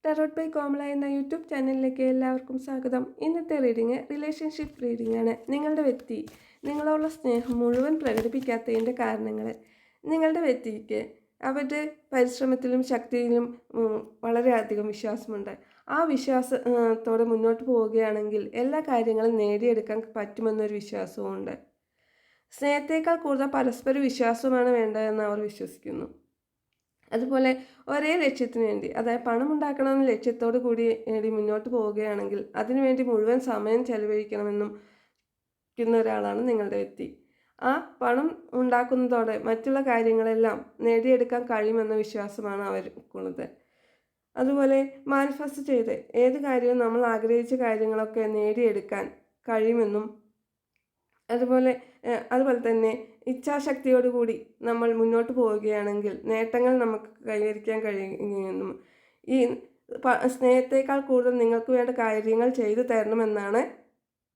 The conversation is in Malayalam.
ടാരോട്ട് ബൈ കോമള എന്ന യൂട്യൂബ് ചാനലിലേക്ക് എല്ലാവർക്കും സ്വാഗതം. ഇന്നത്തെ റീഡിങ് റിലേഷൻഷിപ്പ് റീഡിംഗ് ആണ്. നിങ്ങളുടെ വ്യക്തി നിങ്ങളോടുള്ള സ്നേഹം മുഴുവൻ പ്രകടിപ്പിക്കാത്തതിൻ്റെ കാരണങ്ങൾ. നിങ്ങളുടെ വ്യക്തിക്ക് അവരുടെ പരിശ്രമത്തിലും ശക്തിയിലും വളരെയധികം വിശ്വാസമുണ്ട്. ആ വിശ്വാസത്തോടെ മുന്നോട്ട് പോവുകയാണെങ്കിൽ എല്ലാ കാര്യങ്ങളും നേടിയെടുക്കാൻ പറ്റുമെന്നൊരു വിശ്വാസവുമുണ്ട്. സ്നേഹത്തേക്കാൾ കൂടുതൽ പരസ്പര വിശ്വാസമാണ് വേണ്ടതെന്ന് അവർ വിശ്വസിക്കുന്നു. അതുപോലെ ഒരേ ലക്ഷ്യത്തിന് വേണ്ടി, അതായത് പണം ഉണ്ടാക്കണമെന്ന ലക്ഷ്യത്തോടു കൂടി മുന്നോട്ട് പോവുകയാണെങ്കിൽ അതിനുവേണ്ടി മുഴുവൻ സമയം ചെലവഴിക്കണമെന്നും ഒരാളാണ് നിങ്ങളുടെ വ്യക്തി. ആ പണം ഉണ്ടാക്കുന്നതോടെ മറ്റുള്ള കാര്യങ്ങളെല്ലാം നേടിയെടുക്കാൻ കഴിയുമെന്ന വിശ്വാസമാണ് അവർക്കുള്ളത്. അതുപോലെ മാനിഫെസ്റ്റ് ചെയ്ത് ഏത് കാര്യവും നമ്മൾ ആഗ്രഹിച്ച കാര്യങ്ങളൊക്കെ നേടിയെടുക്കാൻ കഴിയുമെന്നും അതുപോലെ തന്നെ ഇച്ഛാശക്തിയോടുകൂടി നമ്മൾ മുന്നോട്ട് പോവുകയാണെങ്കിൽ നേട്ടങ്ങൾ നമുക്ക് കൈവരിക്കാൻ കഴിയുമെന്നും ഈ സ്നേഹത്തേക്കാൾ കൂടുതൽ നിങ്ങൾക്ക് വേണ്ട കാര്യങ്ങൾ ചെയ്തു തരണമെന്നാണ്